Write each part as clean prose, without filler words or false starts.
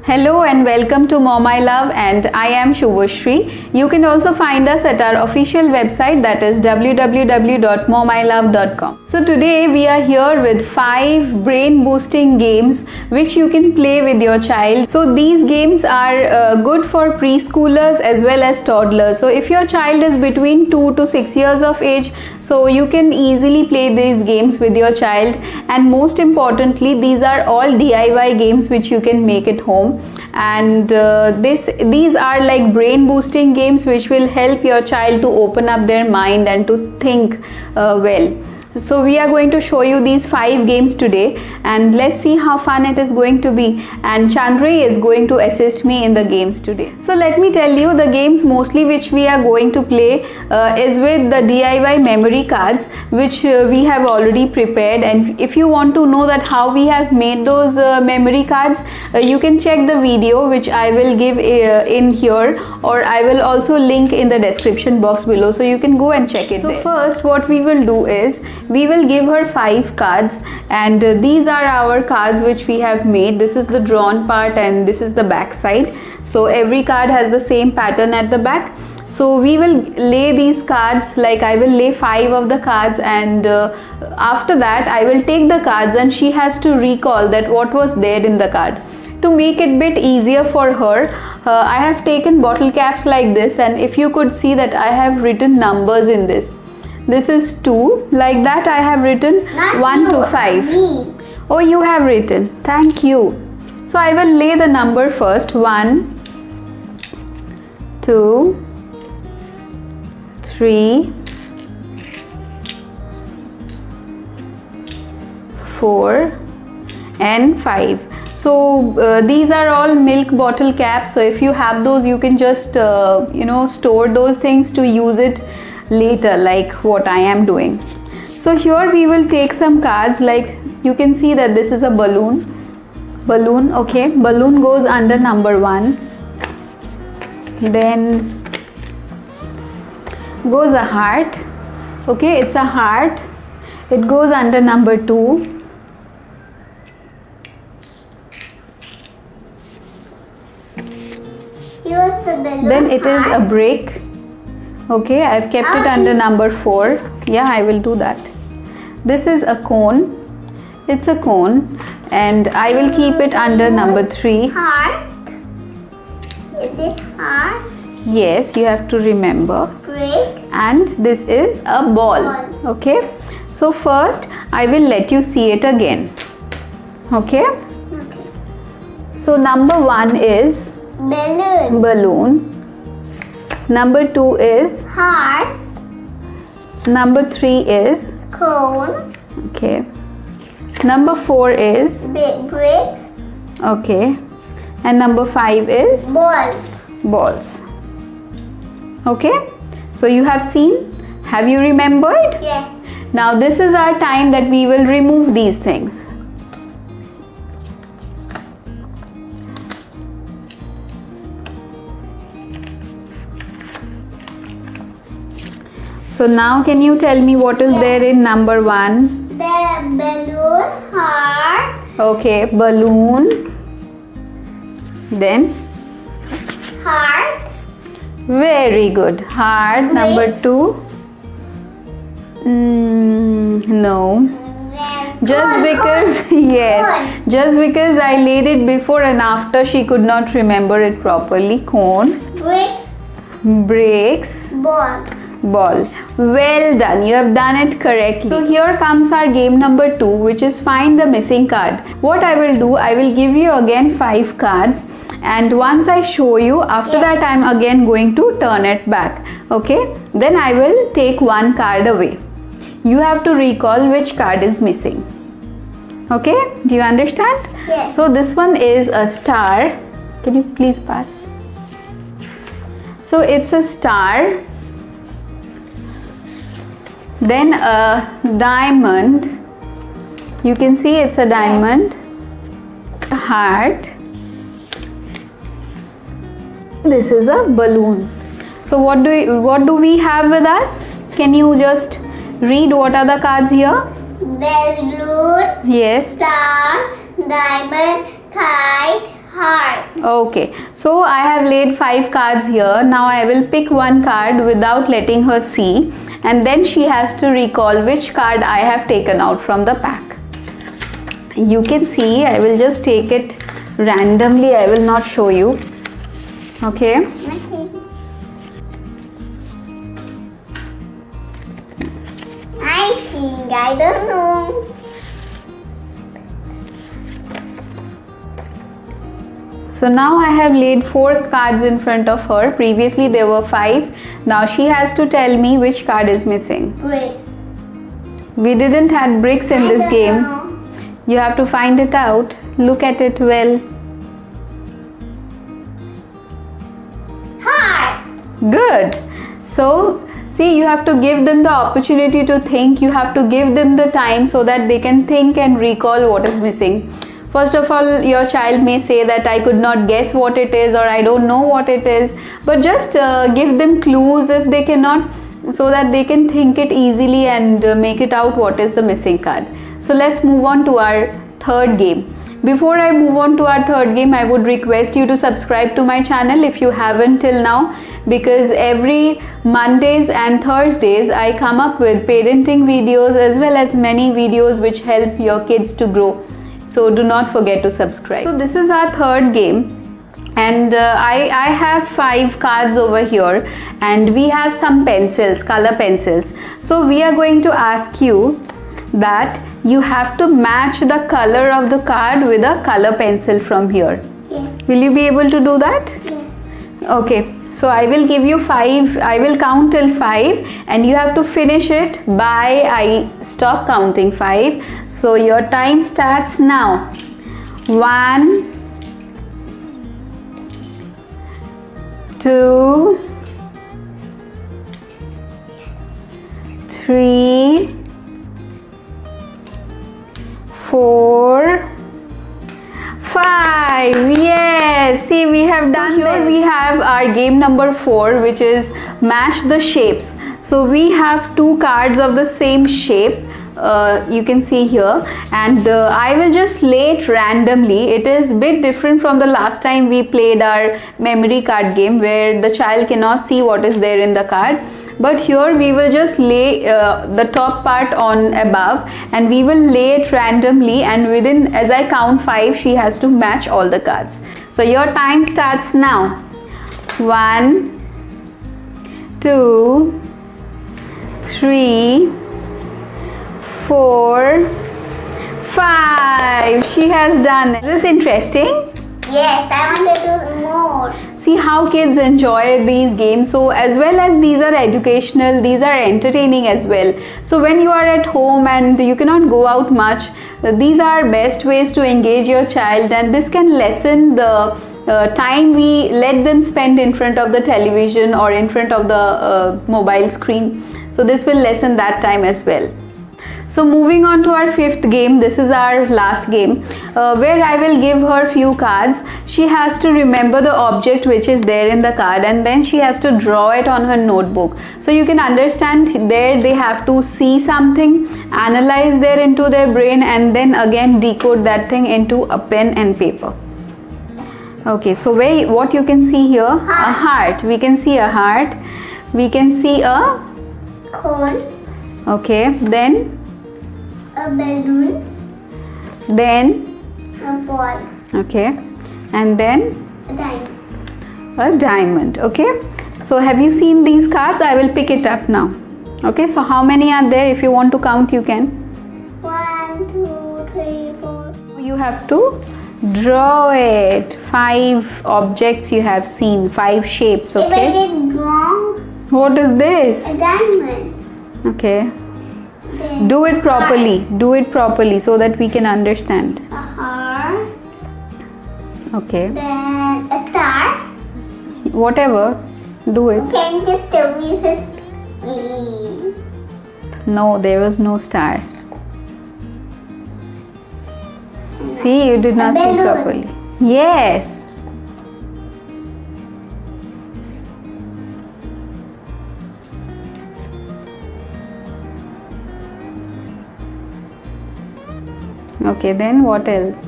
Hello and welcome to Mom I Love, and I am Shubhoshri. You can also find us at our official website, that is www.momilove.com. So today we are here with 5 brain boosting games which you can play with your child. So these games are good for preschoolers as well as toddlers. So if your child is between 2 to 6 years of age, so you can easily play these games with your child, and most importantly these are all DIY games which you can make at home. And these are like brain boosting games which will help your child to open up their mind and to think well. So we are going to show you these 5 games today, and let's see how fun it is going to be. And Chandri is going to assist me in the games today. So let me tell you, the games mostly which we are going to play is with the DIY memory cards which we have already prepared. And if you want to know that how we have made those memory cards, you can check the video which I will give in here, or I will also link in the description box below, so you can go and check it. So first what we will do is we will give her 5 cards, and these are our cards which we have made. This is the drawn part and this is the back side. So every card has the same pattern at the back. So we will lay these cards, like I will lay 5 of the cards, and after that I will take the cards and she has to recall that what was there in the card. To make it a bit easier for her, I have taken bottle caps like this, and if you could see that I have written numbers in this. This is 2, like that I have written 1 to 5. Oh, you have written, thank you. So I will lay the number first. 1, 2, 3, 4 and 5. So these are all milk bottle caps, so if you have those you can just store those things to use it later, like what I am doing. So here we will take some cards, like you can see that this is a balloon. Okay, balloon goes under number 1. Then goes a heart. Okay, it's a heart. It goes under number 2. Then it is a brick. Okay, I've kept it under number 4. Yeah, I will do that. This is a cone. It's a cone, and I will keep it under number 3. Heart. Is it heart? Yes, you have to remember. Brick. And this is a ball. Okay, so first I will let you see it again. Okay. Okay. So number 1 is balloon. Number 2 is heart. Number 3 is Cone. okay. Number 4 is Brick. okay. And number 5 is balls. Okay, so you have seen. Have you remembered? Yes. Now this is our time that we will remove these things. So now can you tell me what is there in number 1? The balloon, heart. Okay, balloon. Then Heart. very good. Heart. Number 2. No. Just because yes, just because I laid it before and after, she could not remember it properly. Cone. Brick. Breaks. Ball. Ball. Well done, you have done it correctly. So here comes our game number 2, which is find the missing card. What I will do, I will give you again 5 cards, and once I show you, after that I am again going to turn it back. Okay, then I will take 1 card away. You have to recall which card is missing. Okay, do you understand? Yes. So this one is a star. Can you please pass? So it's a star. Then a diamond. You can see it's a diamond. A heart. This is a balloon. So what do we have with us? Can you just read what are the cards here? Balloon. Yes. Star. Diamond. Kite. Heart. Okay, so I have laid 5 cards here. Now I will pick one card without letting her see, and then she has to recall which card I have taken out from the pack. You can see I will just take it randomly. I will not show you. Okay. Okay. I think I don't know. So now I have laid 4 cards in front of her. Previously there were 5. Now she has to tell me which card is missing. Great. We didn't have bricks in this game. You have to find it out. Look at it well. Heart. Good. So see, you have to give them the opportunity to think. You have to give them the time so that they can think and recall what is missing. First of all, your child may say that I could not guess what it is, or I don't know what it is, but just give them clues if they cannot, so that they can think it easily and make it out what is the missing card. So let's move on to our third game. Before I move on to our third game, I would request you to subscribe to my channel if you haven't till now, because every Mondays and Thursdays I come up with parenting videos as well as many videos which help your kids to grow. So do not forget to subscribe. So this is our third game, and I have 5 cards over here, and we have some pencils, color pencils. So we are going to ask you that you have to match the color of the card with a color pencil from here. Yeah. Will you be able to do that? Yeah. Okay, so I will give you 5. I will count till 5 and you have to finish it by I stop counting 5. So your time starts now. 1, 2, 3, 4, 5. Yes, see, we have done. So here we have our game number 4, which is match the shapes. So we have 2 cards of the same shape. You can see here, and I will just lay it randomly. It is a bit different from the last time we played our memory card game, where the child cannot see what is there in the card. But here we will just lay the top part on above, and we will lay it randomly, and within, as I count 5, she has to match all the cards. So your time starts now. 1, 2, 3, 4, 5. She has done it. Is this interesting? Yes, I want to do more. See how kids enjoy these games. So as well as these are educational, these are entertaining as well. So when you are at home and you cannot go out much, these are best ways to engage your child, and this can lessen the time we let them spend in front of the television or in front of the mobile screen. So this will lessen that time as well. So moving on to our 5th game, this is our last game, where I will give her few cards. She has to remember the object which is there in the card, and then she has to draw it on her notebook. So you can understand there they have to see something, analyze there into their brain, and then again decode that thing into a pen and paper. Okay, so what you can see here? A heart. We can see a heart. We can see a Cone. okay, then A balloon. a ball. okay, and then A diamond. a diamond. Okay, so have you seen these cards? I will pick it up now. Okay, so how many are there? If you want to count, you can. 1, 2, 3, 4. You have to draw it. 5 objects you have seen, 5 shapes. If I Okay, did wrong, what is this? a diamond. Okay, Then do it properly. Do it properly so that we can understand. a heart. Okay, Then a star. whatever, do it. Can you just tell me this? Me. No, there was no star. See, you did not see balloon. properly. Yes. Okay, then what else?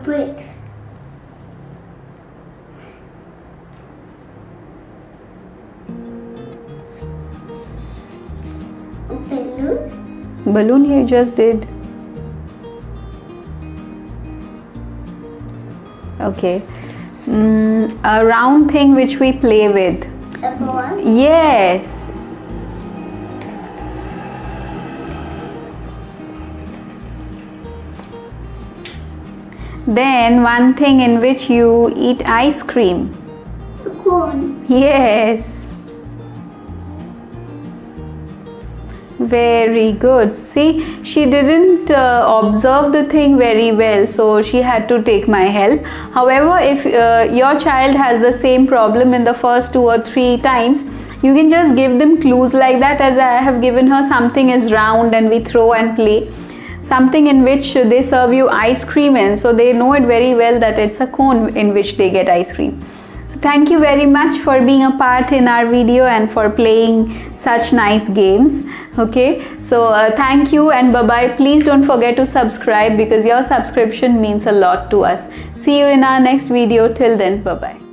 brick. Balloon. Balloon you just did. Okay. A round thing which we play with. A ball. Yes. Then one thing in which you eat ice cream. A cone. Yes. Very good. See, she didn't observe the thing very well, so she had to take my help. However, if your child has the same problem in the first 2 or 3 times, you can just give them clues like that, as I have given her. Something is round and we throw and play. Something in which they serve you ice cream in, so they know it very well that it's a cone in which they get ice cream. So thank you very much for being a part in our video and for playing such nice games. Okay, so thank you and bye bye. Please don't forget to subscribe because your subscription means a lot to us. See you in our next video. Till then, bye bye.